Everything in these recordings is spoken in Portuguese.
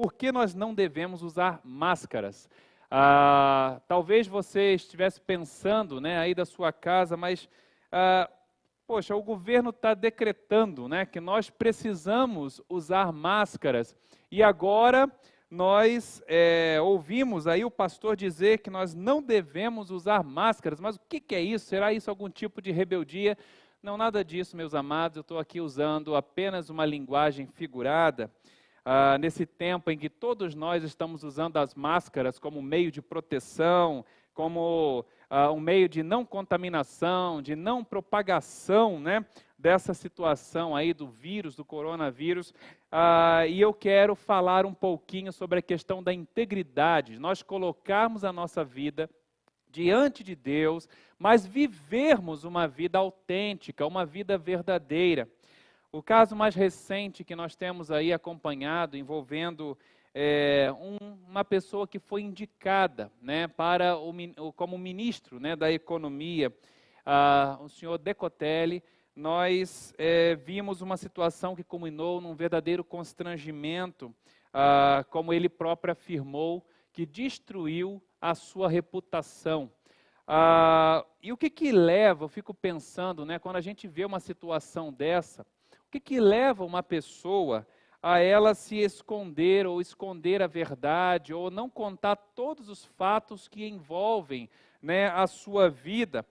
por que nós não devemos usar máscaras. Talvez você estivesse pensando, né, aí da sua casa, mas, poxa, o governo está decretando, né, que nós precisamos usar máscaras. E agora nós ouvimos aí o pastor dizer que nós não devemos usar máscaras. Mas o que é isso? Será isso algum tipo de rebeldia? Não, nada disso, meus amados. Eu estou aqui usando apenas uma linguagem figurada. Nesse tempo em que todos nós estamos usando as máscaras como meio de proteção, como um meio de não contaminação, de não propagação, né, dessa situação aí do vírus, do coronavírus, e eu quero falar um pouquinho sobre a questão da integridade, nós colocarmos a nossa vida diante de Deus, mas vivermos uma vida autêntica, uma vida verdadeira. O caso mais recente que nós temos aí acompanhado, envolvendo uma pessoa que foi indicada, né, como ministro, né, da Economia, o senhor Decotelli, nós vimos uma situação que culminou num verdadeiro constrangimento, como ele próprio afirmou, que destruiu a sua reputação. E o que leva, eu fico pensando, né, quando a gente vê uma situação dessa, o que leva uma pessoa a ela se esconder ou esconder a verdade ou não contar todos os fatos que envolvem, né, a sua vida?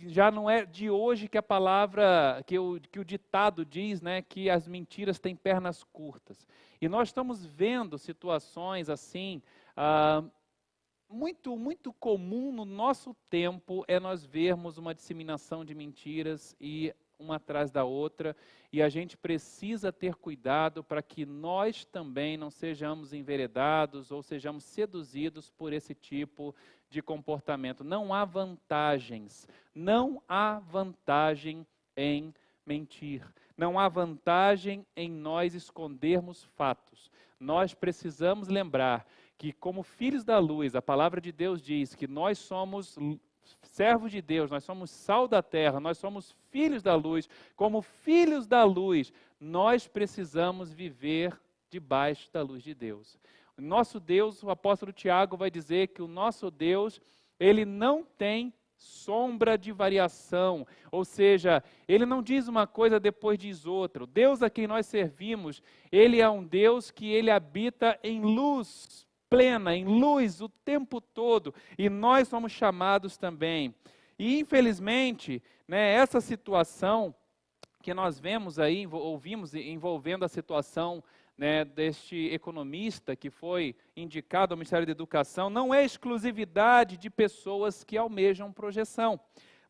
Já não é de hoje que a palavra, que o ditado diz, né, que as mentiras têm pernas curtas. E nós estamos vendo situações assim, muito comum no nosso tempo é nós vermos uma disseminação de mentiras e uma atrás da outra, e a gente precisa ter cuidado para que nós também não sejamos enveredados ou sejamos seduzidos por esse tipo de comportamento. Não há vantagens, não há vantagem em mentir, não há vantagem em nós escondermos fatos. Nós precisamos lembrar que, como filhos da luz, a palavra de Deus diz que nós somos servos de Deus, nós somos sal da terra, nós somos filhos da luz. Como filhos da luz, nós precisamos viver debaixo da luz de Deus. O nosso Deus, o apóstolo Tiago vai dizer que o nosso Deus, ele não tem sombra de variação, ou seja, ele não diz uma coisa depois diz outra. O Deus a quem nós servimos, ele é um Deus que ele habita em luz plena, em luz o tempo todo, e nós somos chamados também. E infelizmente, né, essa situação que nós vemos aí, ouvimos envolvendo a situação, né, deste economista que foi indicado ao Ministério da Educação, não é exclusividade de pessoas que almejam projeção,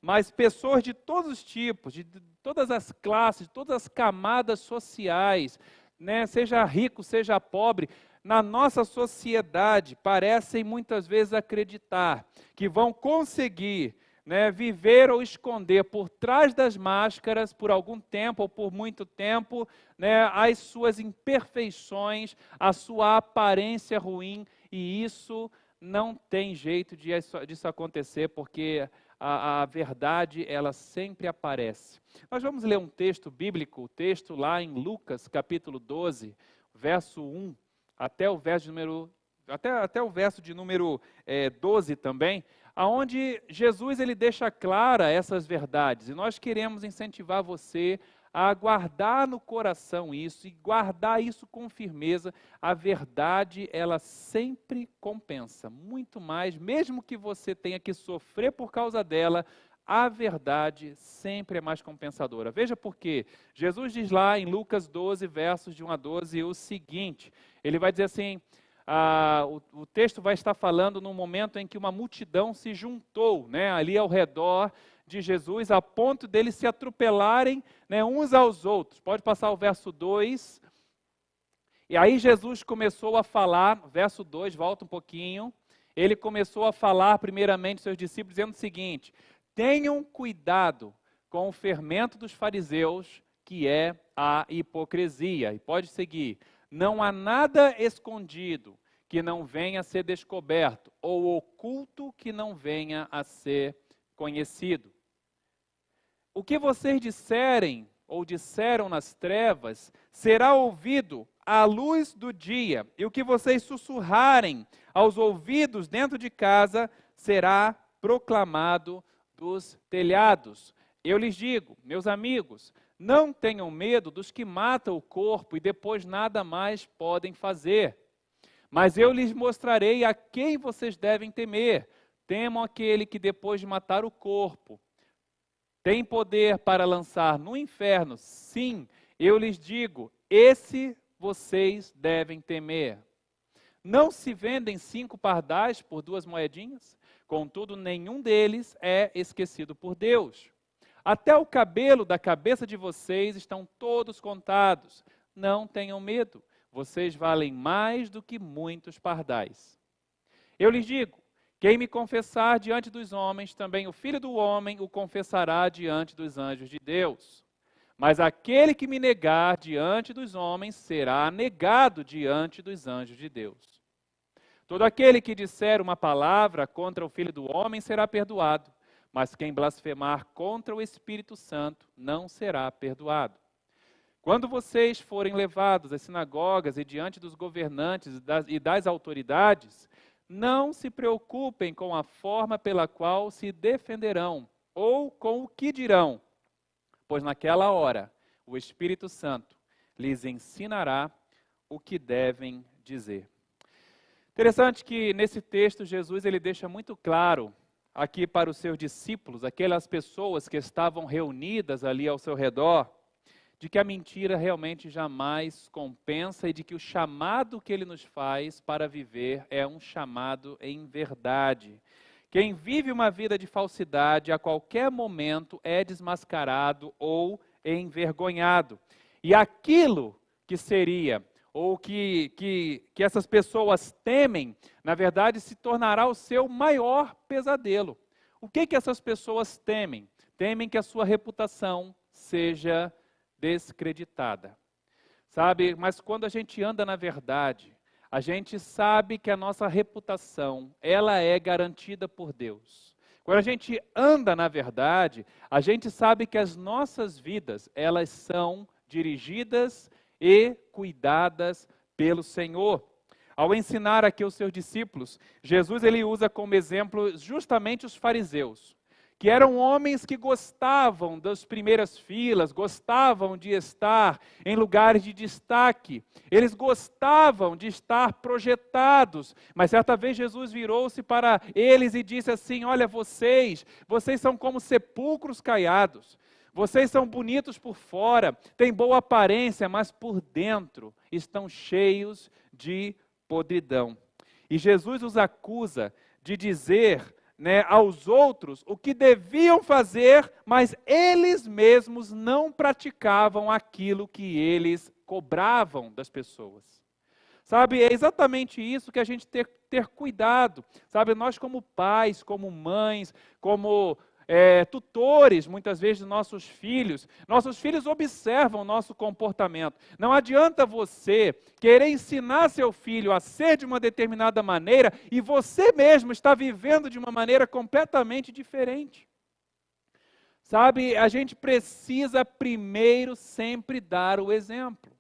mas pessoas de todos os tipos, de todas as classes, de todas as camadas sociais, né, seja rico, seja pobre, na nossa sociedade parecem muitas vezes acreditar que vão conseguir, né, viver ou esconder por trás das máscaras por algum tempo ou por muito tempo, né, as suas imperfeições, a sua aparência ruim, e isso não tem jeito disso acontecer, porque a verdade ela sempre aparece. Nós vamos ler um texto bíblico, o texto lá em Lucas capítulo 12, verso 1, até o verso de número 12 também, aonde Jesus ele deixa clara essas verdades, e nós queremos incentivar você a guardar no coração isso, e guardar isso com firmeza. A verdade, ela sempre compensa, muito mais, mesmo que você tenha que sofrer por causa dela, a verdade sempre é mais compensadora. Veja por quê. Jesus diz lá em Lucas 12, versos de 1 a 12, o seguinte, ele vai dizer assim, o texto vai estar falando num momento em que uma multidão se juntou, né, ali ao redor de Jesus, a ponto deles se atropelarem, né, uns aos outros. Pode passar o verso 2. E aí Jesus começou a falar, verso 2, volta um pouquinho, ele começou a falar primeiramente aos seus discípulos, dizendo o seguinte: tenham cuidado com o fermento dos fariseus, que é a hipocrisia. E pode seguir. Não há nada escondido que não venha a ser descoberto, ou oculto que não venha a ser conhecido. O que vocês disserem ou disseram nas trevas, será ouvido à luz do dia, e o que vocês sussurrarem aos ouvidos dentro de casa, será proclamado dos telhados. Eu lhes digo, meus amigos, não tenham medo dos que matam o corpo e depois nada mais podem fazer. Mas eu lhes mostrarei a quem vocês devem temer. Temam aquele que depois de matar o corpo, tem poder para lançar no inferno. Sim, eu lhes digo, esse vocês devem temer. Não se vendem 5 pardais por 2 moedinhas? Contudo, nenhum deles é esquecido por Deus. Até o cabelo da cabeça de vocês estão todos contados. Não tenham medo, vocês valem mais do que muitos pardais. Eu lhes digo, quem me confessar diante dos homens, também o Filho do Homem o confessará diante dos anjos de Deus. Mas aquele que me negar diante dos homens, será negado diante dos anjos de Deus. Todo aquele que disser uma palavra contra o Filho do Homem será perdoado, mas quem blasfemar contra o Espírito Santo não será perdoado. Quando vocês forem levados às sinagogas e diante dos governantes e das autoridades, não se preocupem com a forma pela qual se defenderão ou com o que dirão, pois naquela hora o Espírito Santo lhes ensinará o que devem dizer. Interessante que nesse texto Jesus ele deixa muito claro aqui para os seus discípulos, aquelas pessoas que estavam reunidas ali ao seu redor, de que a mentira realmente jamais compensa e de que o chamado que ele nos faz para viver é um chamado em verdade. Quem vive uma vida de falsidade a qualquer momento é desmascarado ou envergonhado. E aquilo que seria, ou que essas pessoas temem, na verdade se tornará o seu maior pesadelo. O que essas pessoas temem? Temem que a sua reputação seja descreditada. Sabe, mas quando a gente anda na verdade, a gente sabe que a nossa reputação, ela é garantida por Deus. Quando a gente anda na verdade, a gente sabe que as nossas vidas, elas são dirigidas e cuidadas pelo Senhor. Ao ensinar aqui os seus discípulos, Jesus ele usa como exemplo justamente os fariseus, que eram homens que gostavam das primeiras filas, gostavam de estar em lugares de destaque, eles gostavam de estar projetados, mas certa vez Jesus virou-se para eles e disse assim, olha vocês são como sepulcros caiados, vocês são bonitos por fora, têm boa aparência, mas por dentro estão cheios de podridão. E Jesus os acusa de dizer aos outros o que deviam fazer, mas eles mesmos não praticavam aquilo que eles cobravam das pessoas. Sabe, é exatamente isso que a gente ter cuidado. Sabe, nós como pais, como mães, como tutores, muitas vezes, de nossos filhos observam o nosso comportamento. Não adianta você querer ensinar seu filho a ser de uma determinada maneira e você mesmo está vivendo de uma maneira completamente diferente. Sabe, a gente precisa primeiro sempre dar o exemplo.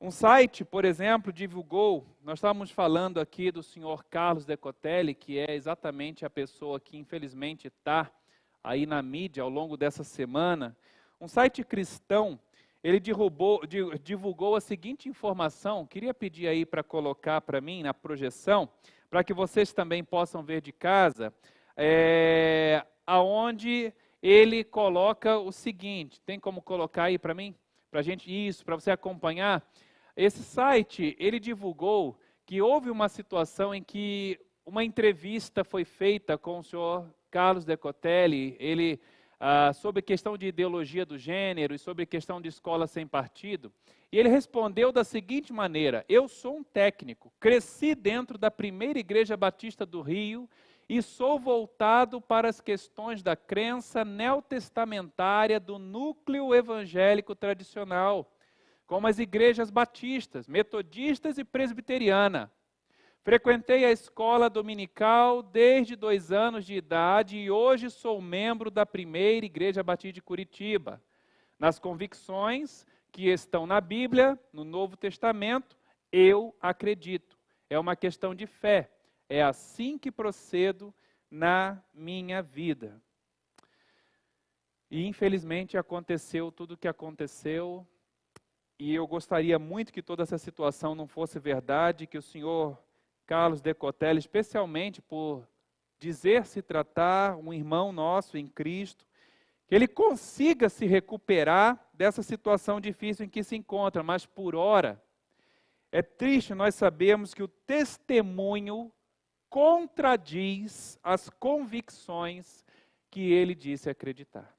Um site, por exemplo, divulgou, nós estávamos falando aqui do senhor Carlos Decotelli, que é exatamente a pessoa que infelizmente está aí na mídia ao longo dessa semana. Um site cristão, ele divulgou a seguinte informação, queria pedir aí para colocar para mim na projeção, para que vocês também possam ver de casa, aonde ele coloca o seguinte, tem como colocar aí para mim? Para a gente, isso, para você acompanhar. Esse site, ele divulgou que houve uma situação em que uma entrevista foi feita com o senhor Carlos Decotelli, ele, sobre questão de ideologia do gênero e sobre questão de escola sem partido, e ele respondeu da seguinte maneira, eu sou um técnico, cresci dentro da primeira igreja batista do Rio e sou voltado para as questões da crença neotestamentária do núcleo evangélico tradicional, como as igrejas batistas, metodistas e presbiteriana. Frequentei a escola dominical desde 2 anos de idade e hoje sou membro da primeira igreja batista de Curitiba. nas convicções que estão na Bíblia, no Novo Testamento, eu acredito. É uma questão de fé. É assim que procedo na minha vida. E infelizmente aconteceu tudo o que aconteceu, e eu gostaria muito que toda essa situação não fosse verdade, que o senhor Carlos Decotelli, especialmente por dizer se tratar um irmão nosso em Cristo, que ele consiga se recuperar dessa situação difícil em que se encontra, mas por ora, é triste nós sabemos que o testemunho contradiz as convicções que ele disse acreditar.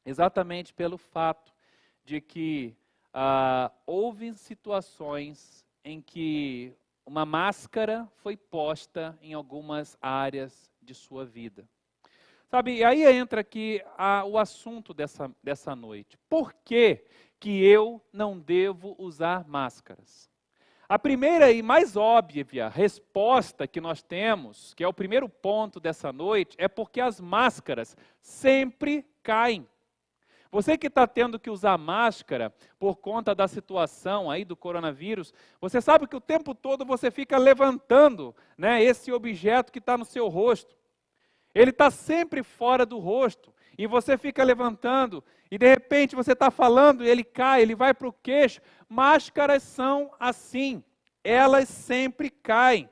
Exatamente pelo fato de que houve situações em que uma máscara foi posta em algumas áreas de sua vida. Sabe, e aí entra aqui o assunto dessa noite. Por que eu não devo usar máscaras? A primeira e mais óbvia resposta que nós temos, que é o primeiro ponto dessa noite, é porque as máscaras sempre caem. Você que está tendo que usar máscara por conta da situação aí do coronavírus, você sabe que o tempo todo você fica levantando, né, esse objeto que está no seu rosto. Ele está sempre fora do rosto e você fica levantando e de repente você está falando e ele cai, ele vai para o queixo. Máscaras são assim, elas sempre caem.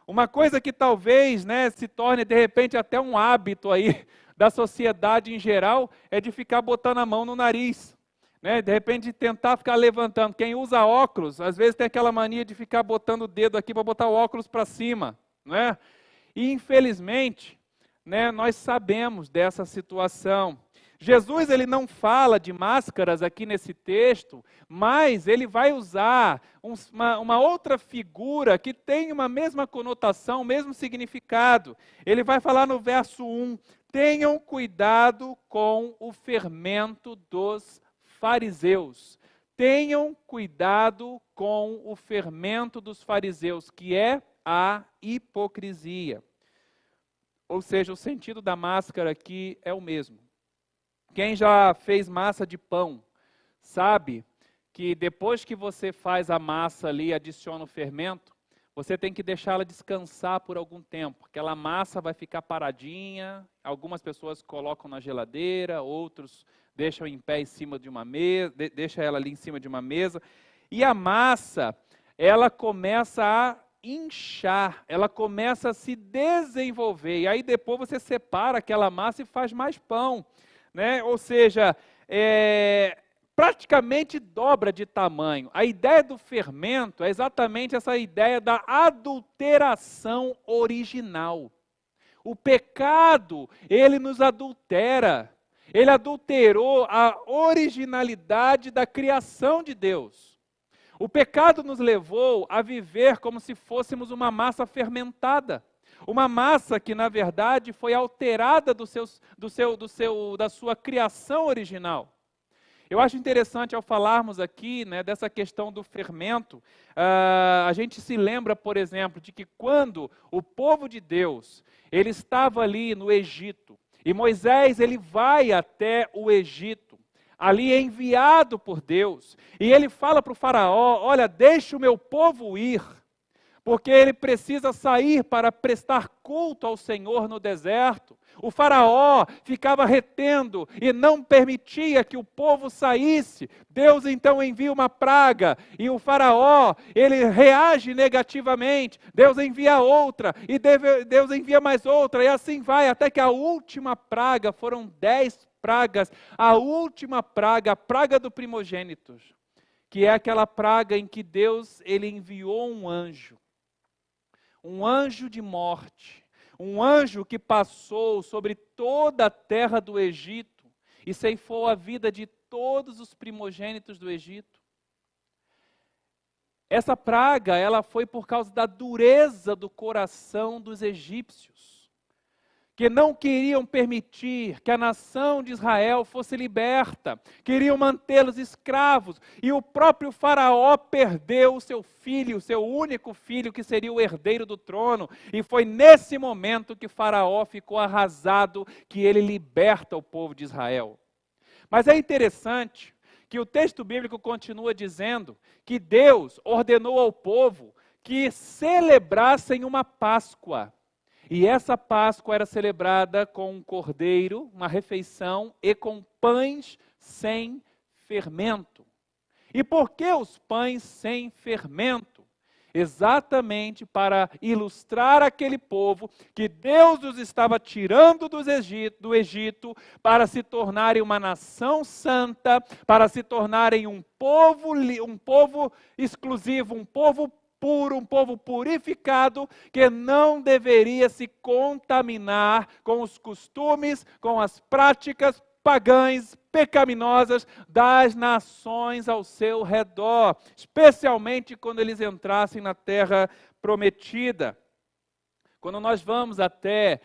Uma coisa que talvez, né, se torne de repente até um hábito aí da sociedade em geral, é de ficar botando a mão no nariz, né? De repente tentar ficar levantando. Quem usa óculos, às vezes tem aquela mania de ficar botando o dedo aqui para botar o óculos para cima, né? E infelizmente, né, nós sabemos dessa situação. Jesus ele não fala de máscaras aqui nesse texto, mas ele vai usar uma outra figura que tem uma mesma conotação, o mesmo significado. Ele vai falar no verso 1, tenham cuidado com o fermento dos fariseus. Tenham cuidado com o fermento dos fariseus, que é a hipocrisia. Ou seja, o sentido da máscara aqui é o mesmo. Quem já fez massa de pão, sabe que depois que você faz a massa ali, adiciona o fermento, você tem que deixá-la descansar por algum tempo. Aquela massa vai ficar paradinha, algumas pessoas colocam na geladeira, outros deixam em pé em cima de uma mesa, deixa ela ali em cima de uma mesa. E a massa, ela começa a inchar, ela começa a se desenvolver. E aí depois você separa aquela massa e faz mais pão. Né? Ou seja, praticamente dobra de tamanho. A ideia do fermento é exatamente essa ideia da adulteração original. O pecado, ele nos adultera. Ele adulterou a originalidade da criação de Deus. O pecado nos levou a viver como se fôssemos uma massa fermentada. Uma massa que, na verdade, foi alterada da sua criação original. Eu acho interessante, ao falarmos aqui, né, dessa questão do fermento, a gente se lembra, por exemplo, de que quando o povo de Deus, ele estava ali no Egito, e Moisés, ele vai até o Egito, ali é enviado por Deus, e ele fala para o faraó, olha, deixa o meu povo ir, porque ele precisa sair para prestar culto ao Senhor no deserto. O faraó ficava retendo e não permitia que o povo saísse. Deus então envia uma praga e o faraó, ele reage negativamente. Deus envia outra e Deus envia mais outra e assim vai até que a última praga, foram 10 pragas, a última praga, a praga do primogênito, que é aquela praga em que Deus ele enviou um anjo de morte, um anjo que passou sobre toda a terra do Egito e ceifou a vida de todos os primogênitos do Egito. Essa praga, ela foi por causa da dureza do coração dos egípcios, que não queriam permitir que a nação de Israel fosse liberta, queriam mantê-los escravos, e o próprio faraó perdeu o seu filho, o seu único filho, que seria o herdeiro do trono, e foi nesse momento que faraó ficou arrasado, que ele liberta o povo de Israel. Mas é interessante que o texto bíblico continua dizendo que Deus ordenou ao povo que celebrassem uma Páscoa. E essa Páscoa era celebrada com um cordeiro, uma refeição e com pães sem fermento. E por que os pães sem fermento? Exatamente para ilustrar aquele povo que Deus os estava tirando do Egito para se tornarem uma nação santa, para se tornarem um povo exclusivo, um povo puro, um povo purificado, que não deveria se contaminar com os costumes, com as práticas pagãs, pecaminosas das nações ao seu redor, especialmente quando eles entrassem na terra prometida. Quando nós vamos até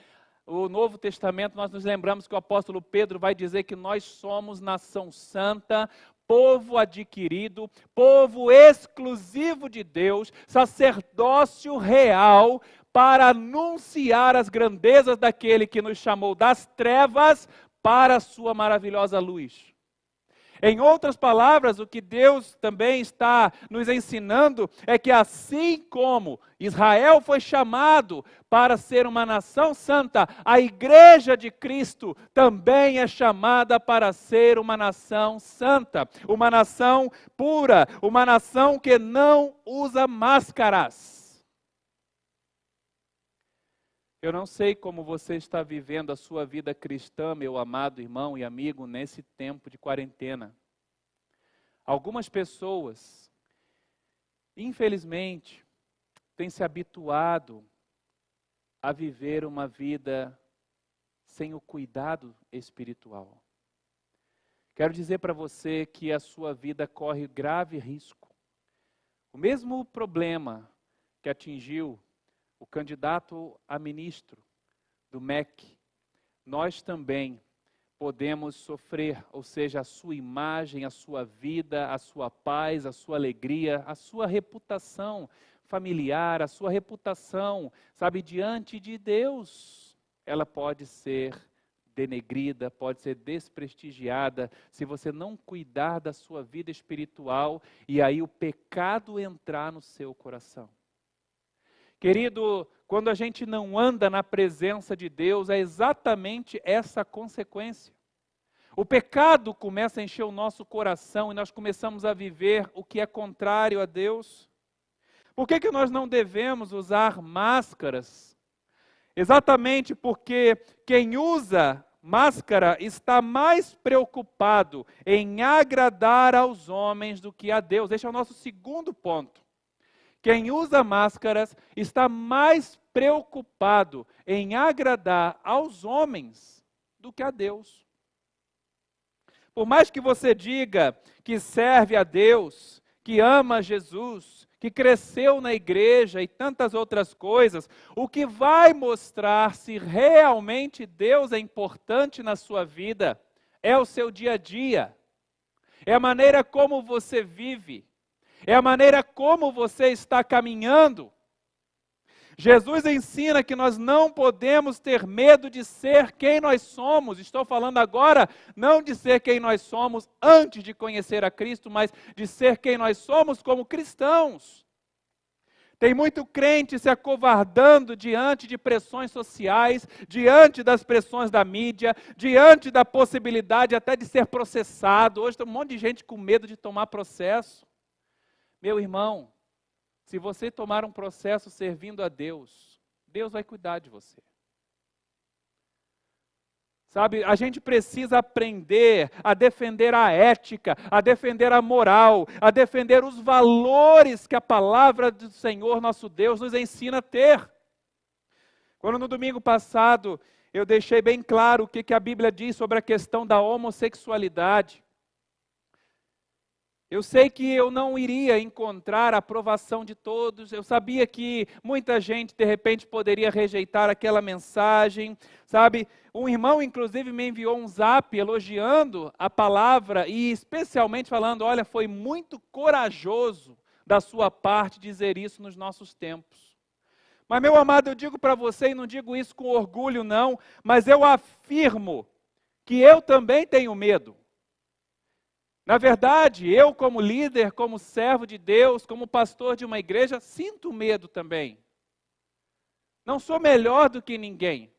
o Novo Testamento, nós nos lembramos que o apóstolo Pedro vai dizer que nós somos nação santa, povo adquirido, povo exclusivo de Deus, sacerdócio real, para anunciar as grandezas daquele que nos chamou das trevas para a sua maravilhosa luz. Em outras palavras, o que Deus também está nos ensinando é que assim como Israel foi chamado para ser uma nação santa, a igreja de Cristo também é chamada para ser uma nação santa, uma nação pura, uma nação que não usa máscaras. Eu não sei como você está vivendo a sua vida cristã, meu amado irmão e amigo, nesse tempo de quarentena. Algumas pessoas, infelizmente, têm se habituado a viver uma vida sem o cuidado espiritual. Quero dizer para você que a sua vida corre grave risco. O mesmo problema que atingiu o candidato a ministro do MEC, nós também podemos sofrer, ou seja, a sua imagem, a sua vida, a sua paz, a sua alegria, a sua reputação familiar, a sua reputação, sabe, diante de Deus, ela pode ser denegrida, pode ser desprestigiada, se você não cuidar da sua vida espiritual e aí o pecado entrar no seu coração. Querido, quando a gente não anda na presença de Deus, é exatamente essa consequência. O pecado começa a encher o nosso coração e nós começamos a viver o que é contrário a Deus. Por que nós não devemos usar máscaras? Exatamente porque quem usa máscara está mais preocupado em agradar aos homens do que a Deus. Esse é o nosso segundo ponto. Quem usa máscaras está mais preocupado em agradar aos homens do que a Deus. Por mais que você diga que serve a Deus, que ama Jesus, que cresceu na igreja e tantas outras coisas, o que vai mostrar se realmente Deus é importante na sua vida é o seu dia a dia, é a maneira como você vive. É a maneira como você está caminhando. Jesus ensina que nós não podemos ter medo de ser quem nós somos. Estou falando agora não de ser quem nós somos antes de conhecer a Cristo, mas de ser quem nós somos como cristãos. Tem muito crente se acovardando diante de pressões sociais, diante das pressões da mídia, diante da possibilidade até de ser processado. Hoje tem um monte de gente com medo de tomar processo. Meu irmão, se você tomar um processo servindo a Deus, Deus vai cuidar de você. Sabe, a gente precisa aprender a defender a ética, a defender a moral, a defender os valores que a palavra do Senhor nosso Deus nos ensina a ter. Quando no domingo passado eu deixei bem claro o que a Bíblia diz sobre a questão da homossexualidade, eu sei que eu não iria encontrar a aprovação de todos, eu sabia que muita gente de repente poderia rejeitar aquela mensagem, sabe? Um irmão inclusive me enviou um zap elogiando a palavra e especialmente falando, olha, foi muito corajoso da sua parte dizer isso nos nossos tempos. Mas meu amado, eu digo para você, e não digo isso com orgulho não, mas eu afirmo que eu também tenho medo. Na verdade, eu como líder, como servo de Deus, como pastor de uma igreja, sinto medo também. Não sou melhor do que ninguém.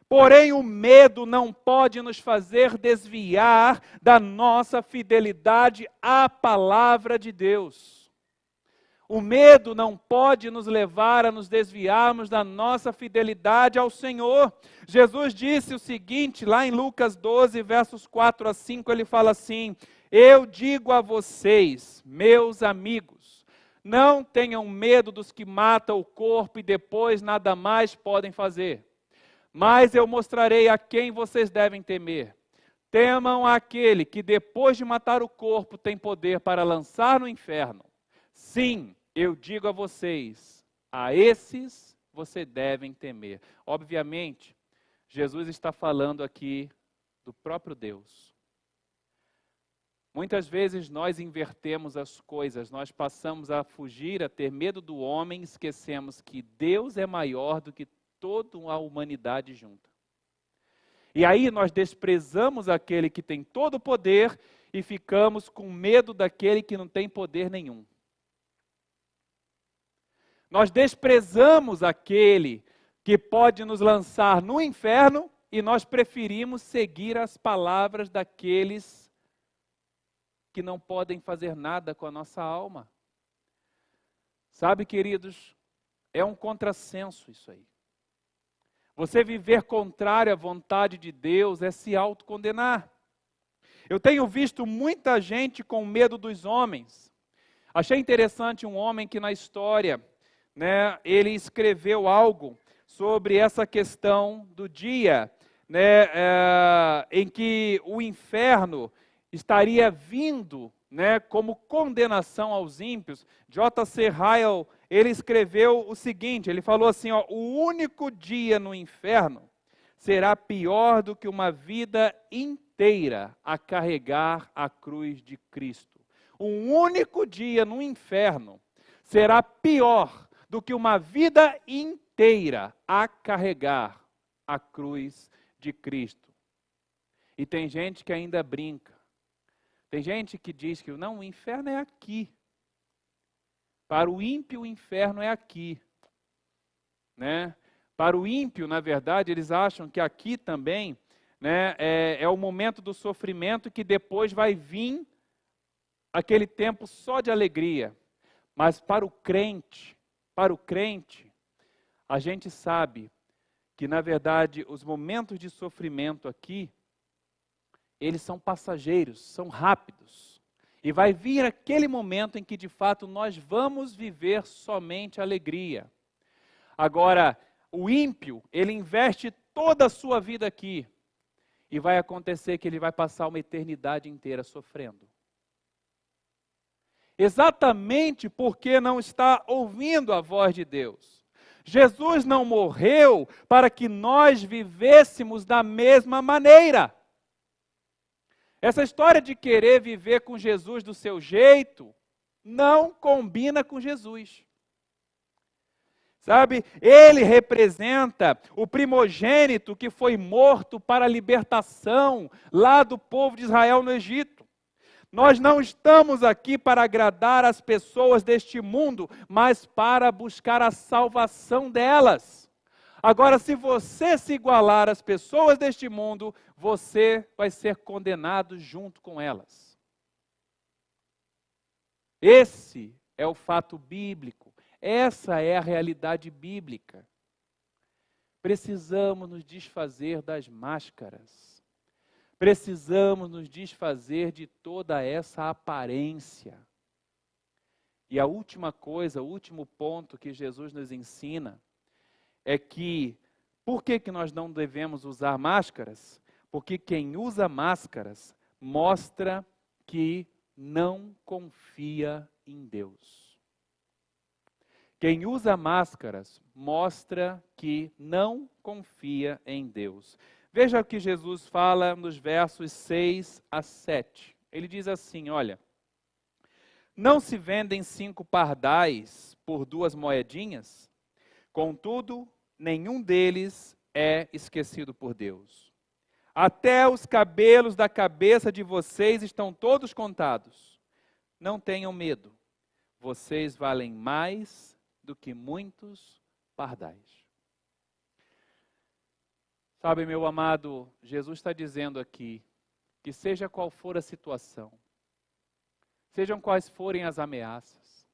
Porém, o medo não pode nos fazer desviar da nossa fidelidade à palavra de Deus. O medo não pode nos levar a nos desviarmos da nossa fidelidade ao Senhor. Jesus disse o seguinte, lá em Lucas 12, versos 4 a 5, ele fala assim: eu digo a vocês, meus amigos, não tenham medo dos que matam o corpo e depois nada mais podem fazer. Mas eu mostrarei a quem vocês devem temer. Temam aquele que depois de matar o corpo tem poder para lançar no inferno. Sim, eu digo a vocês, a esses vocês devem temer. Obviamente, Jesus está falando aqui do próprio Deus. Muitas vezes nós invertemos as coisas, nós passamos a fugir, a ter medo do homem, esquecemos que Deus é maior do que toda a humanidade junta. E aí nós desprezamos aquele que tem todo o poder e ficamos com medo daquele que não tem poder nenhum. Nós desprezamos aquele que pode nos lançar no inferno e nós preferimos seguir as palavras daqueles que não podem fazer nada com a nossa alma. Sabe, queridos, é um contrassenso isso aí. Você viver contrário à vontade de Deus é se autocondenar. Eu tenho visto muita gente com medo dos homens. Achei interessante um homem que na história, ele escreveu algo sobre essa questão do dia, em que o inferno estaria vindo, como condenação aos ímpios. J.C. Ryle, ele escreveu o seguinte, ele falou assim, o único dia no inferno será pior do que uma vida inteira a carregar a cruz de Cristo. Um único dia no inferno será pior do que uma vida inteira a carregar a cruz de Cristo. E tem gente que ainda brinca. Tem gente que diz que não, o inferno é aqui. Para o ímpio, o inferno é aqui. Para o ímpio, na verdade, eles acham que aqui também é o momento do sofrimento, que depois vai vir aquele tempo só de alegria. Mas para o crente, a gente sabe que, na verdade, os momentos de sofrimento aqui, eles são passageiros, são rápidos. E vai vir aquele momento em que, de fato, nós vamos viver somente alegria. Agora, o ímpio, ele investe toda a sua vida aqui. E vai acontecer que ele vai passar uma eternidade inteira sofrendo. Exatamente porque não está ouvindo a voz de Deus. Jesus não morreu para que nós vivêssemos da mesma maneira. Essa história de querer viver com Jesus do seu jeito, não combina com Jesus. Sabe, ele representa o primogênito que foi morto para a libertação lá do povo de Israel no Egito. Nós não estamos aqui para agradar as pessoas deste mundo, mas para buscar a salvação delas. Agora, se você se igualar às pessoas deste mundo, você vai ser condenado junto com elas. Esse é o fato bíblico. Essa é a realidade bíblica. Precisamos nos desfazer das máscaras. Precisamos nos desfazer de toda essa aparência. E a última coisa, o último ponto que Jesus nos ensina é que, por que nós não devemos usar máscaras? Porque quem usa máscaras mostra que não confia em Deus. Quem usa máscaras mostra que não confia em Deus. Veja o que Jesus fala nos versos 6 a 7. Ele diz assim, olha, não se vendem 5 pardais por 2 moedinhas? Contudo, nenhum deles é esquecido por Deus. Até os cabelos da cabeça de vocês estão todos contados. Não tenham medo. Vocês valem mais do que muitos pardais. Sabe, meu amado, Jesus está dizendo aqui que seja qual for a situação, sejam quais forem as ameaças,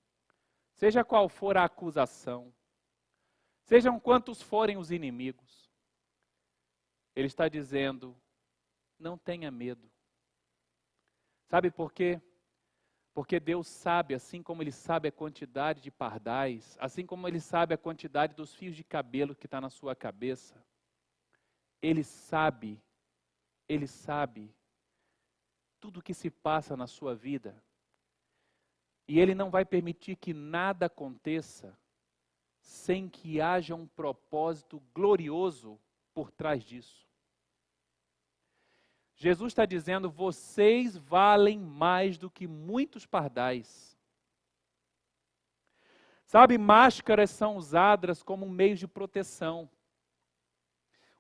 seja qual for a acusação, sejam quantos forem os inimigos, Ele está dizendo, não tenha medo. Sabe por quê? Porque Deus sabe, assim como Ele sabe a quantidade de pardais, assim como Ele sabe a quantidade dos fios de cabelo que está na sua cabeça, Ele sabe tudo o que se passa na sua vida. E Ele não vai permitir que nada aconteça sem que haja um propósito glorioso por trás disso. Jesus está dizendo, vocês valem mais do que muitos pardais. Sabe, máscaras são usadas como um meio de proteção.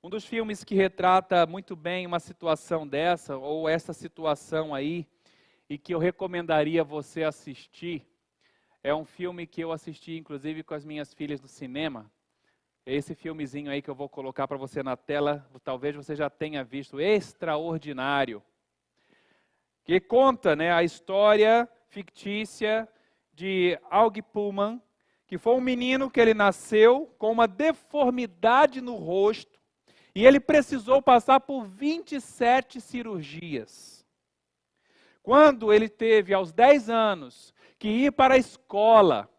Um dos filmes que retrata muito bem uma situação dessa, ou essa situação aí, e que eu recomendaria você assistir, é um filme que eu assisti, inclusive, com as minhas filhas no cinema. É esse filmezinho aí que eu vou colocar para você na tela, talvez você já tenha visto, Extraordinário. Que conta, né, a história fictícia de Aug Pullman, que foi um menino que ele nasceu com uma deformidade no rosto, e ele precisou passar por 27 cirurgias. Quando ele teve, aos 10 anos, que ir para a escola,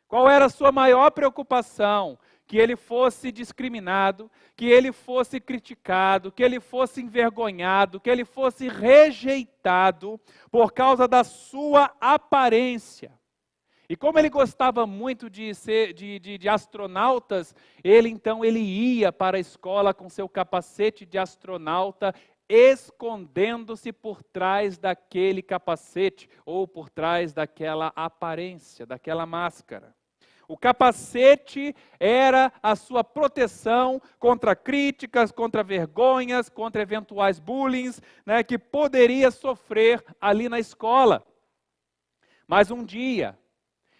qual era a sua maior preocupação? Que ele fosse discriminado, que ele fosse criticado, que ele fosse envergonhado, que ele fosse rejeitado por causa da sua aparência. E como ele gostava muito de astronautas, ele ia para a escola com seu capacete de astronauta, escondendo-se por trás daquele capacete, ou por trás daquela aparência, daquela máscara. O capacete era a sua proteção contra críticas, contra vergonhas, contra eventuais bullying, né, que poderia sofrer ali na escola. Mas um dia,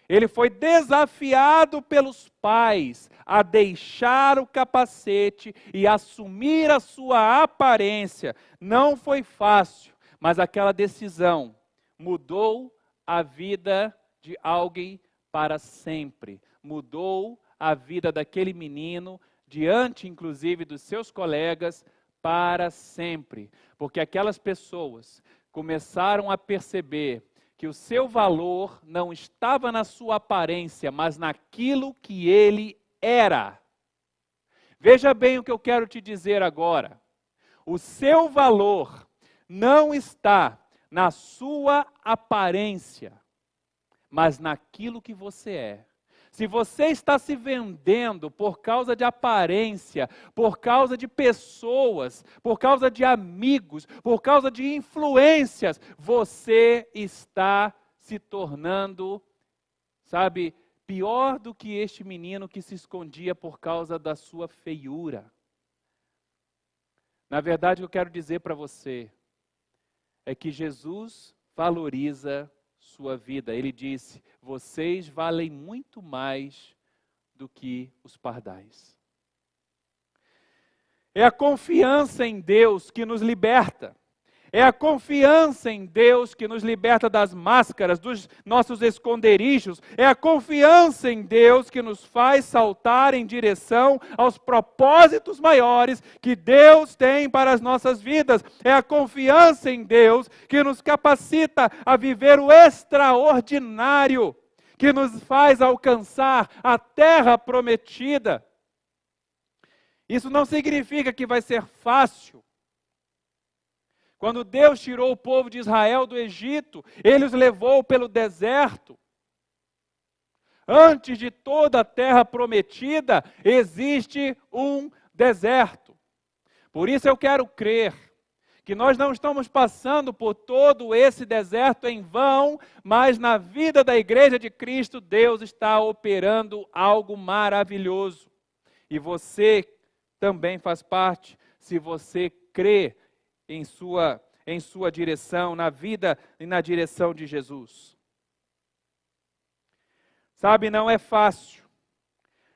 ele foi desafiado pelos pais a deixar o capacete e assumir a sua aparência. Não foi fácil, mas aquela decisão mudou a vida de alguém para sempre. Mudou a vida daquele menino, diante inclusive dos seus colegas, para sempre. Porque aquelas pessoas começaram a perceber que o seu valor não estava na sua aparência, mas naquilo que ele era. Veja bem o que eu quero te dizer agora. O seu valor não está na sua aparência, mas naquilo que você é. Se você está se vendendo por causa de aparência, por causa de pessoas, por causa de amigos, por causa de influências, você está se tornando, sabe, pior do que este menino que se escondia por causa da sua feiura. Na verdade, o que eu quero dizer para você é que Jesus valoriza sua vida. Ele disse, vocês valem muito mais do que os pardais. É a confiança em Deus que nos liberta. É a confiança em Deus que nos liberta das máscaras, dos nossos esconderijos. É a confiança em Deus que nos faz saltar em direção aos propósitos maiores que Deus tem para as nossas vidas. É a confiança em Deus que nos capacita a viver o extraordinário, que nos faz alcançar a terra prometida. Isso não significa que vai ser fácil. Quando Deus tirou o povo de Israel do Egito, Ele os levou pelo deserto. Antes de toda a terra prometida, existe um deserto. Por isso eu quero crer que nós não estamos passando por todo esse deserto em vão, mas na vida da igreja de Cristo, Deus está operando algo maravilhoso. E você também faz parte, se você crer em sua direção, na vida e na direção de Jesus. Sabe, não é fácil.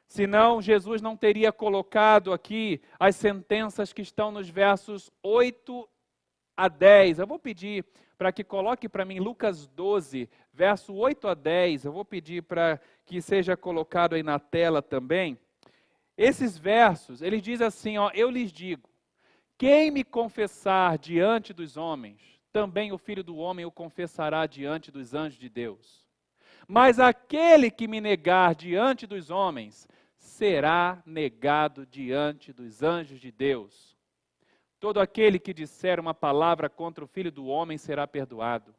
Senão, Jesus não teria colocado aqui as sentenças que estão nos versos 8 a 10. Eu vou pedir para que coloque para mim Lucas 12, verso 8 a 10. Eu vou pedir para que seja colocado aí na tela também. Esses versos, ele diz assim, ó, eu lhes digo, quem me confessar diante dos homens, também o Filho do Homem o confessará diante dos anjos de Deus. Mas aquele que me negar diante dos homens, será negado diante dos anjos de Deus. Todo aquele que disser uma palavra contra o Filho do Homem será perdoado.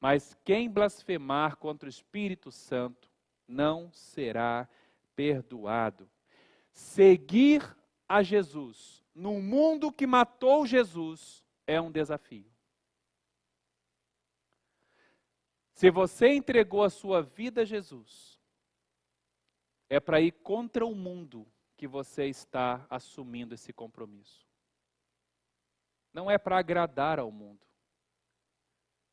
Mas quem blasfemar contra o Espírito Santo não será perdoado. Seguir a Jesus num mundo que matou Jesus é um desafio. Se você entregou a sua vida a Jesus, é para ir contra o mundo que você está assumindo esse compromisso. Não é para agradar ao mundo,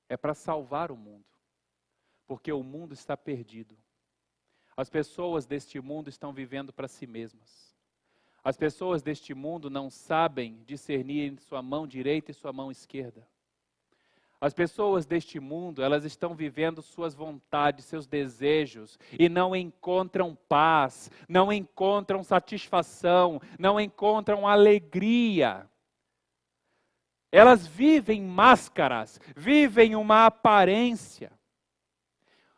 é para salvar o mundo, porque o mundo está perdido. As pessoas deste mundo estão vivendo para si mesmas. As pessoas deste mundo não sabem discernir entre sua mão direita e sua mão esquerda. As pessoas deste mundo, elas estão vivendo suas vontades, seus desejos, e não encontram paz, não encontram satisfação, não encontram alegria. Elas vivem máscaras, vivem uma aparência.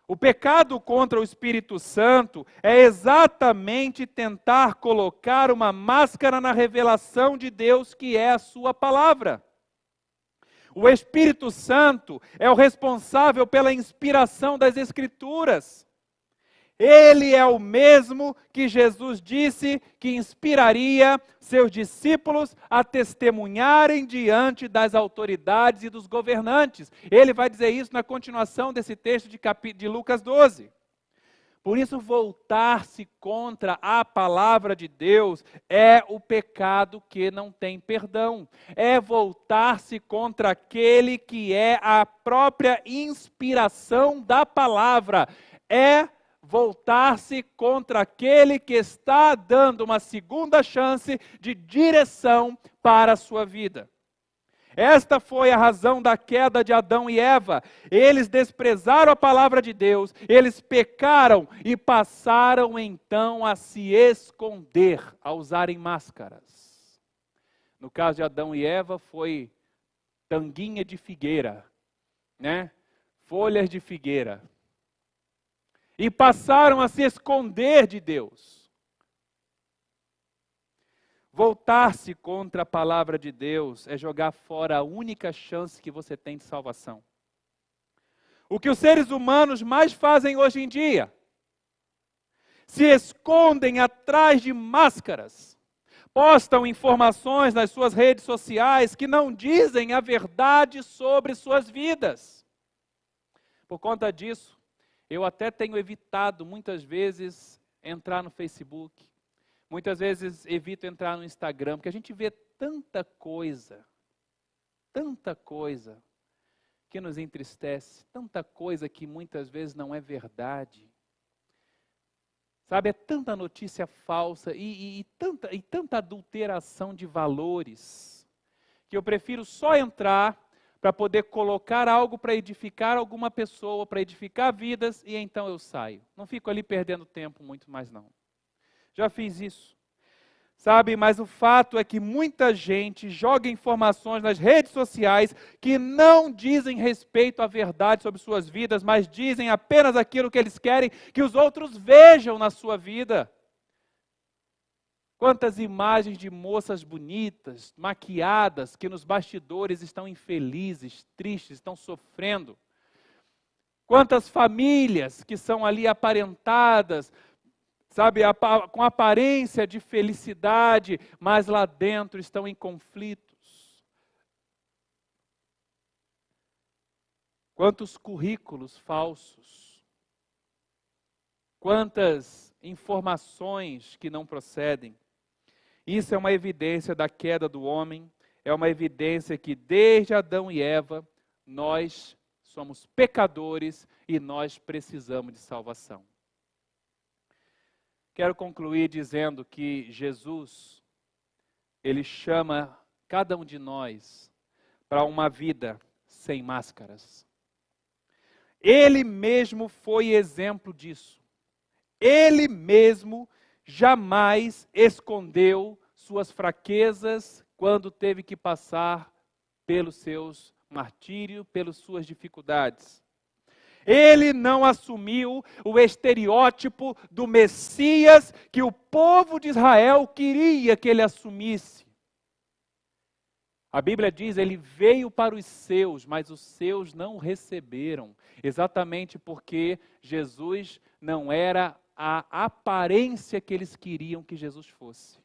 O pecado contra o Espírito Santo é exatamente tentar colocar uma máscara na revelação de Deus, que é a sua palavra. O Espírito Santo é o responsável pela inspiração das Escrituras. Ele é o mesmo que Jesus disse que inspiraria seus discípulos a testemunharem diante das autoridades e dos governantes. Ele vai dizer isso na continuação desse texto de Lucas 12. Por isso, voltar-se contra a palavra de Deus é o pecado que não tem perdão. É voltar-se contra aquele que é a própria inspiração da palavra. É voltar-se contra aquele que está dando uma segunda chance de direção para a sua vida. Esta foi a razão da queda de Adão e Eva. Eles desprezaram a palavra de Deus, eles pecaram e passaram então a se esconder, a usarem máscaras. No caso de Adão e Eva foi tanguinha de figueira, né? Folhas de figueira. E passaram a se esconder de Deus. Voltar-se contra a palavra de Deus é jogar fora a única chance que você tem de salvação. O que os seres humanos mais fazem hoje em dia? Se escondem atrás de máscaras. Postam informações nas suas redes sociais que não dizem a verdade sobre suas vidas. Por conta disso, eu até tenho evitado muitas vezes entrar no Facebook. Muitas vezes evito entrar no Instagram, porque a gente vê tanta coisa que nos entristece, tanta coisa que muitas vezes não é verdade. Sabe, é tanta notícia falsa e tanta adulteração de valores, que eu prefiro só entrar para poder colocar algo para edificar alguma pessoa, para edificar vidas, e então eu saio. Não fico ali perdendo tempo muito mais não. Já fiz isso. Sabe, mas o fato é que muita gente joga informações nas redes sociais que não dizem respeito à verdade sobre suas vidas, mas dizem apenas aquilo que eles querem que os outros vejam na sua vida. Quantas imagens de moças bonitas, maquiadas, que nos bastidores estão infelizes, tristes, estão sofrendo. Quantas famílias que são ali aparentadas, sabe, com aparência de felicidade, mas lá dentro estão em conflitos. Quantos currículos falsos. Quantas informações que não procedem. Isso é uma evidência da queda do homem, é uma evidência que desde Adão e Eva, nós somos pecadores e nós precisamos de salvação. Quero concluir dizendo que Jesus, Ele chama cada um de nós para uma vida sem máscaras. Ele mesmo foi exemplo disso. Ele mesmo jamais escondeu suas fraquezas quando teve que passar pelos seus martírios, pelas suas dificuldades. Ele não assumiu o estereótipo do Messias que o povo de Israel queria que ele assumisse. A Bíblia diz, ele veio para os seus, mas os seus não o receberam. Exatamente porque Jesus não era a aparência que eles queriam que Jesus fosse.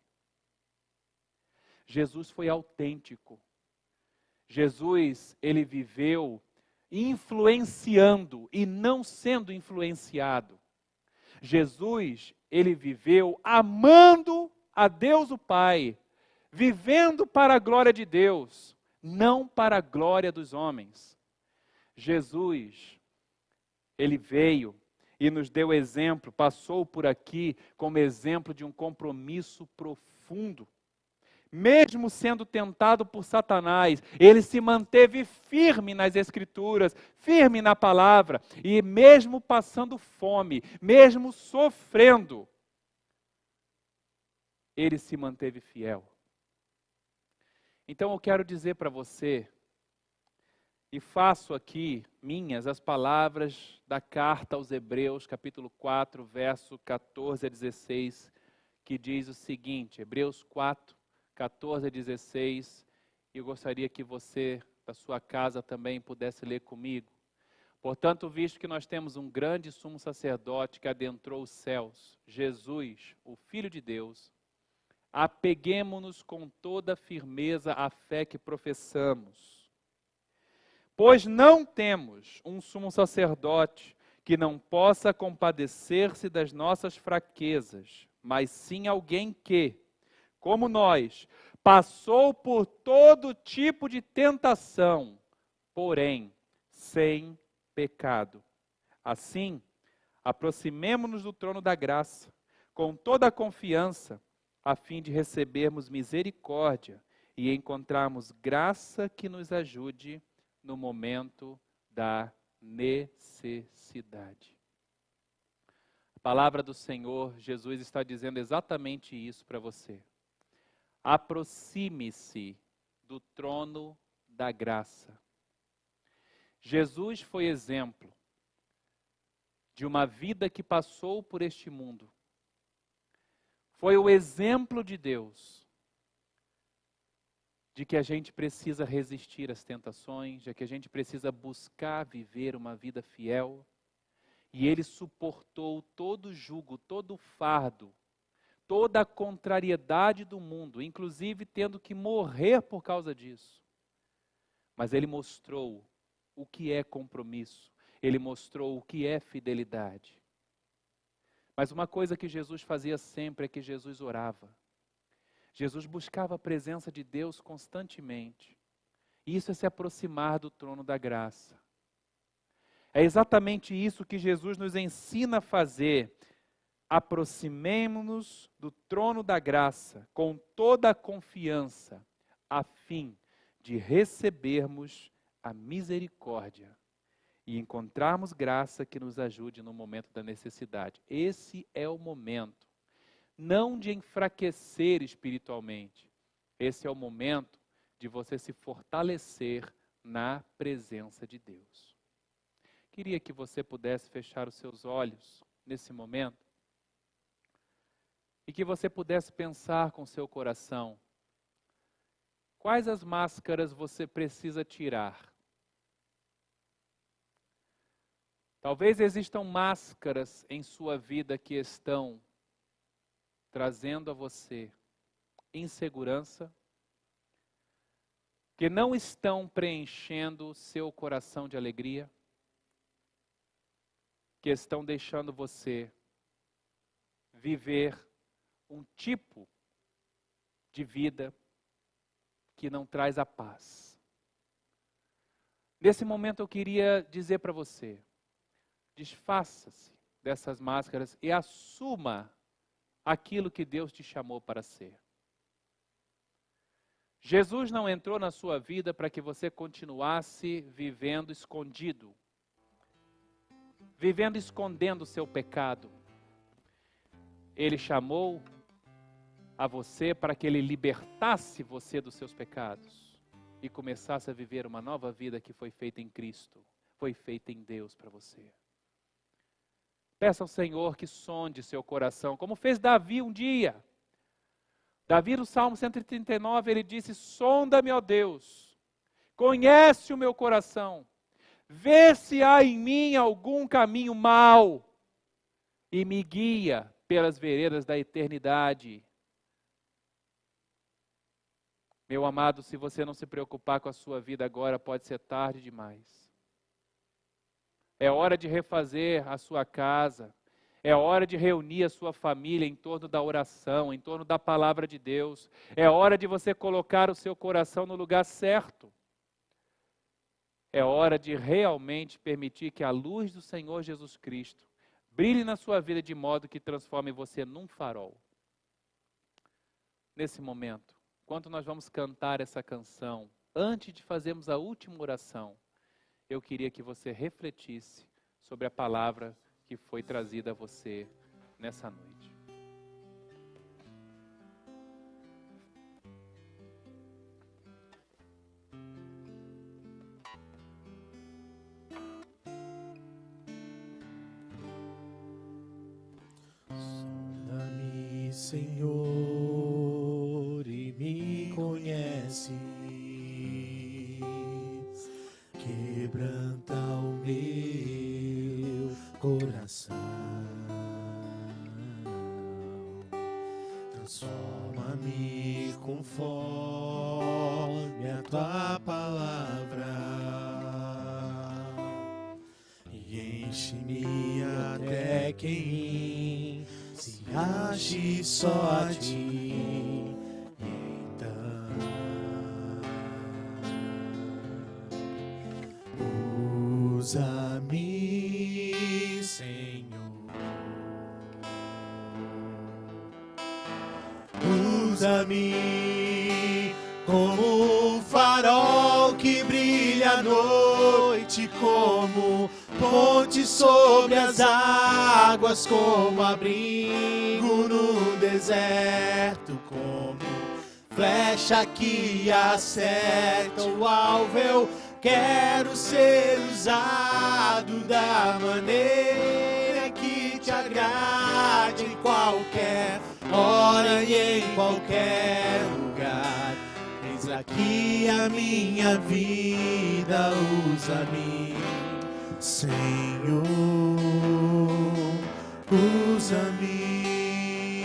Jesus foi autêntico. Jesus, ele viveu influenciando e não sendo influenciado. Jesus, ele viveu amando a Deus o Pai, vivendo para a glória de Deus, não para a glória dos homens. Jesus, ele veio e nos deu exemplo, passou por aqui como exemplo de um compromisso profundo. Mesmo sendo tentado por Satanás, ele se manteve firme nas Escrituras, firme na palavra, e mesmo passando fome, mesmo sofrendo, ele se manteve fiel. Então eu quero dizer para você, e faço aqui minhas as palavras da carta aos Hebreus, capítulo 4, verso 14 a 16, que diz o seguinte, Hebreus 4, 14 a 16, e eu gostaria que você, da sua casa, também pudesse ler comigo. Portanto, visto que nós temos um grande sumo sacerdote que adentrou os céus, Jesus, o Filho de Deus, apeguemo-nos com toda firmeza à fé que professamos. Pois não temos um sumo sacerdote que não possa compadecer-se das nossas fraquezas, mas sim alguém que, como nós, passou por todo tipo de tentação, porém sem pecado. Assim, aproximemo-nos do trono da graça, com toda a confiança, a fim de recebermos misericórdia e encontrarmos graça que nos ajude no momento da necessidade. A palavra do Senhor, Jesus está dizendo exatamente isso para você. Aproxime-se do trono da graça. Jesus foi exemplo de uma vida que passou por este mundo. Foi o exemplo de Deus, de que a gente precisa resistir às tentações, de que a gente precisa buscar viver uma vida fiel. E ele suportou todo o jugo, todo o fardo, toda a contrariedade do mundo, inclusive tendo que morrer por causa disso. Mas ele mostrou o que é compromisso, ele mostrou o que é fidelidade. Mas uma coisa que Jesus fazia sempre é que Jesus orava. Jesus buscava a presença de Deus constantemente. Isso é se aproximar do trono da graça. É exatamente isso que Jesus nos ensina a fazer. Aproximemo-nos do trono da graça com toda a confiança, a fim de recebermos a misericórdia e encontrarmos graça que nos ajude no momento da necessidade. Esse é o momento, não de enfraquecer espiritualmente, esse é o momento de você se fortalecer na presença de Deus. Queria que você pudesse fechar os seus olhos nesse momento e que você pudesse pensar com seu coração, quais as máscaras você precisa tirar? Talvez existam máscaras em sua vida que estão trazendo a você insegurança, que não estão preenchendo seu coração de alegria, que estão deixando você viver um tipo de vida que não traz a paz. Nesse momento eu queria dizer para você, desfaça-se dessas máscaras e assuma aquilo que Deus te chamou para ser. Jesus não entrou na sua vida para que você continuasse vivendo escondido, vivendo escondendo o seu pecado. Ele chamou a você para que Ele libertasse você dos seus pecados e começasse a viver uma nova vida que foi feita em Cristo, foi feita em Deus para você. Peça ao Senhor que sonde seu coração, como fez Davi um dia. Davi, no Salmo 139, ele disse: sonda-me, ó Deus, conhece o meu coração, vê se há em mim algum caminho mau e me guia pelas veredas da eternidade. Meu amado, se você não se preocupar com a sua vida agora, pode ser tarde demais. É hora de refazer a sua casa. É hora de reunir a sua família em torno da oração, em torno da palavra de Deus. É hora de você colocar o seu coração no lugar certo. É hora de realmente permitir que a luz do Senhor Jesus Cristo brilhe na sua vida de modo que transforme você num farol. Nesse momento, enquanto nós vamos cantar essa canção, antes de fazermos a última oração, eu queria que você refletisse sobre a palavra que foi trazida a você nessa noite. Sonda-me, Senhor, e me conhece. Quebranta o meu coração, transforma-me conforme a tua palavra e enche-me até que em mim se ache só a ti. Usa-me, Senhor, usa-me como um farol que brilha à noite, como ponte sobre as águas, como abrigo no deserto, como flecha que acerta o alvo. Eu quero ser usado da maneira que te agrade, em qualquer hora e em qualquer lugar. Eis aqui a minha vida, usa-me, Senhor, usa-me.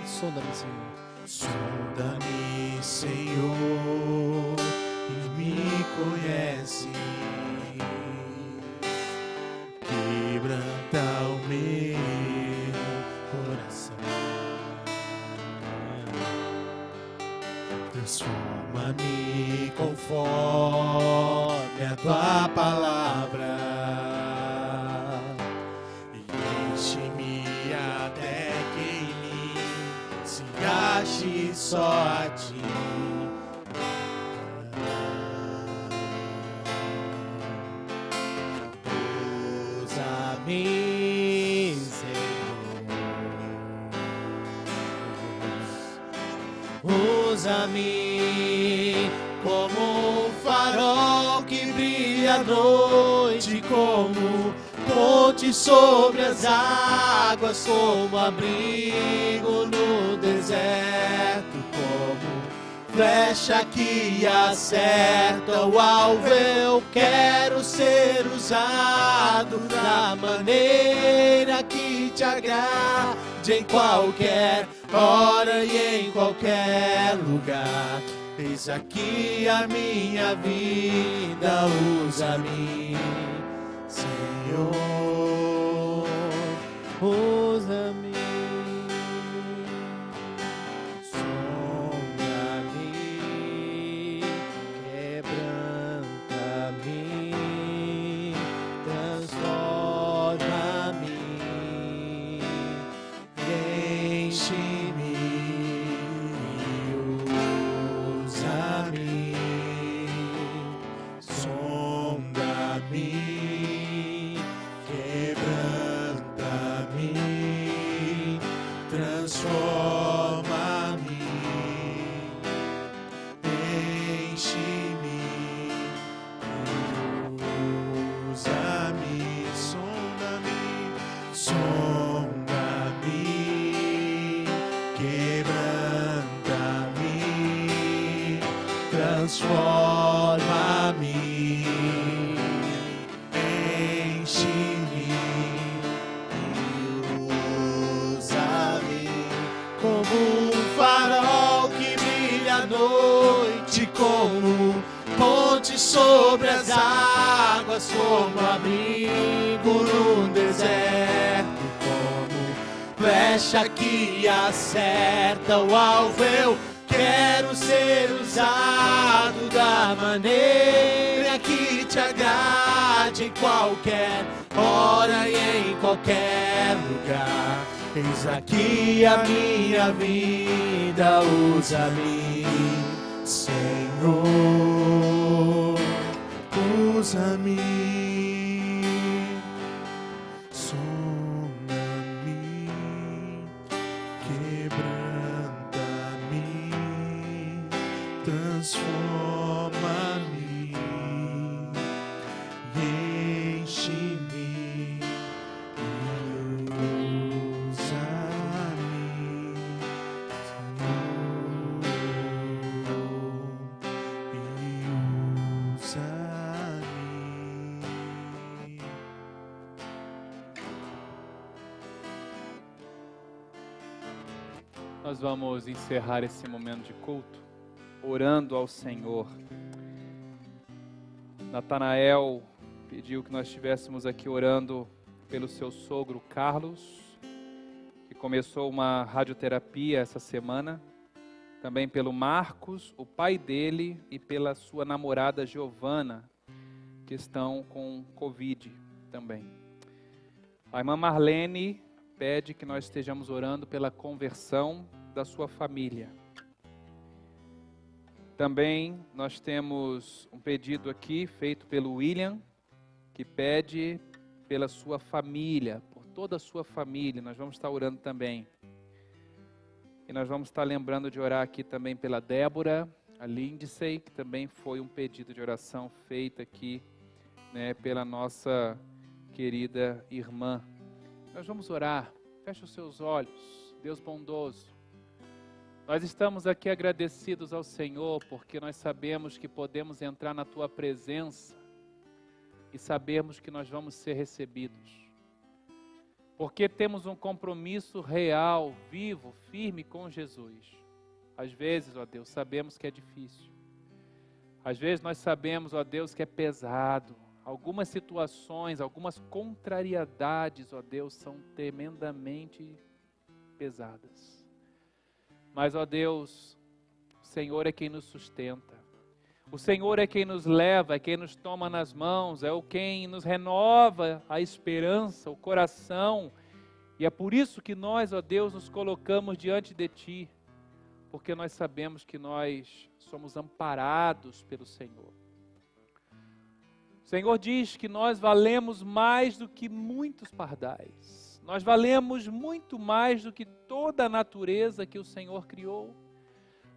Sonda-me, Senhor. Sonda-me, Senhor, me conhece, quebranta o meu coração, transforma-me conforme a tua palavra e enche-me até que em mim se ache só a ti. Usa-me como um farol que brilha à noite, como ponte sobre as águas, como abrigo no deserto, como flecha que acerta o alvo. Eu quero ser usado da maneira que te agrade, em qualquer hora e em qualquer lugar. Eis aqui a minha vida, usa-me, Senhor, usa-me. Sonda-me, sonda-me, quebranta-me, transforma-me, enche-me e usa-me como um farol que brilha à noite, como ponte sobre as águas, como abrigo num deserto, como flecha que acerta o alvo. Eu quero ser usado da maneira que te agrade, em qualquer hora e em qualquer lugar. Eis aqui a minha vida, usa-me, Senhor, usa-me, sonda-me, quebranta-me, transforma-me, enche-me e usa-me, Nós vamos encerrar esse momento de culto orando ao Senhor. Natanael pediu que nós estivéssemos aqui orando pelo seu sogro Carlos, que começou uma radioterapia essa semana. Também pelo Marcos, o pai dele, e pela sua namorada Giovana, que estão com Covid também. A irmã Marlene pede que nós estejamos orando pela conversão da sua família. Também nós temos um pedido aqui feito pelo William, que pede pela sua família, por toda a sua família. Nós vamos estar orando também. E nós vamos estar lembrando de orar aqui também pela Débora, a Lindsay, que também foi um pedido de oração feito aqui, né, pela nossa querida irmã. Nós vamos orar. Feche os seus olhos, Deus bondoso. Nós estamos aqui agradecidos ao Senhor, porque nós sabemos que podemos entrar na Tua presença e sabemos que nós vamos ser recebidos. Porque temos um compromisso real, vivo, firme com Jesus. Às vezes, ó Deus, sabemos que é difícil. Às vezes nós sabemos, ó Deus, que é pesado. Algumas situações, algumas contrariedades, ó Deus, são tremendamente pesadas. Mas, ó Deus, o Senhor é quem nos sustenta. O Senhor é quem nos leva, é quem nos toma nas mãos, é o quem nos renova a esperança, o coração. E é por isso que nós, ó Deus, nos colocamos diante de Ti, porque nós sabemos que nós somos amparados pelo Senhor. O Senhor diz que nós valemos mais do que muitos pardais. Nós valemos muito mais do que toda a natureza que o Senhor criou.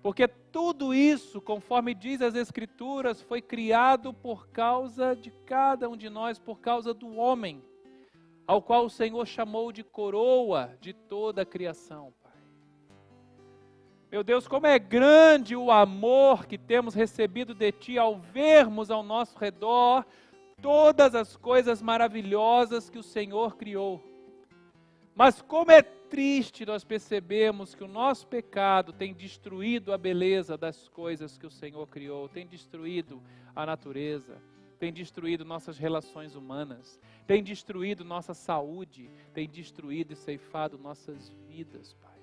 Porque tudo isso, conforme diz as Escrituras, foi criado por causa de cada um de nós, por causa do homem, ao qual o Senhor chamou de coroa de toda a criação, Pai. Meu Deus, como é grande o amor que temos recebido de Ti ao vermos ao nosso redor todas as coisas maravilhosas que o Senhor criou. Mas como é triste nós percebemos que o nosso pecado tem destruído a beleza das coisas que o Senhor criou, tem destruído a natureza, tem destruído nossas relações humanas, tem destruído nossa saúde, tem destruído e ceifado nossas vidas, Pai.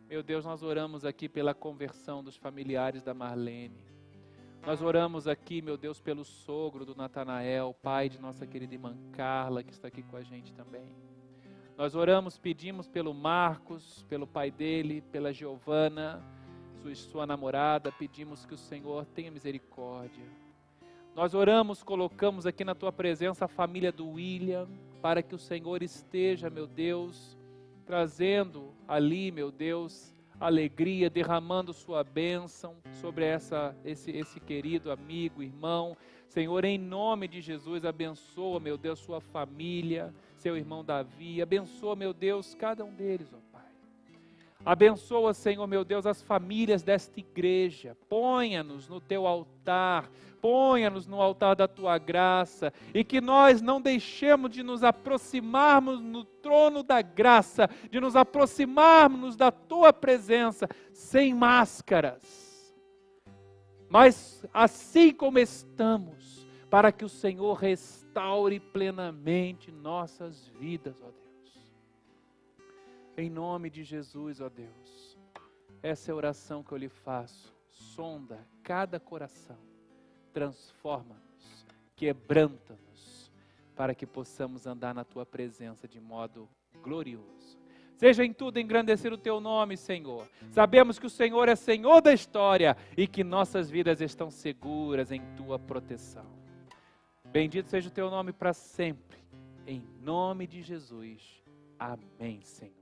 Meu Deus, nós oramos aqui pela conversão dos familiares da Marlene. Nós oramos aqui, meu Deus, pelo sogro do Natanael, pai de nossa querida irmã Carla, que está aqui com a gente também. Nós oramos, pedimos pelo Marcos, pelo pai dele, pela Giovana, sua namorada, pedimos que o Senhor tenha misericórdia. Nós oramos, colocamos aqui na Tua presença a família do William, para que o Senhor esteja, meu Deus, trazendo ali, meu Deus, alegria, derramando Sua bênção sobre esse querido amigo, irmão. Senhor, em nome de Jesus, abençoa, meu Deus, sua família. seu irmão Davi. Abençoa, meu Deus, cada um deles, ó Pai. Abençoa, Senhor, meu Deus, as famílias desta igreja. Ponha-nos no teu altar, ponha-nos no altar da tua graça, e que nós não deixemos de nos aproximarmos no trono da graça, de nos aproximarmos da tua presença, sem máscaras, mas assim como estamos, para que o Senhor restaure plenamente nossas vidas, ó Deus. Em nome de Jesus, ó Deus, essa é a oração que eu lhe faço. Sonda cada coração, transforma-nos, quebranta-nos, para que possamos andar na tua presença de modo glorioso. Seja em tudo engrandecer o teu nome, Senhor. Sabemos que o Senhor é Senhor da história e que nossas vidas estão seguras em tua proteção. Bendito seja o teu nome para sempre. Em nome de Jesus. Amém, Senhor.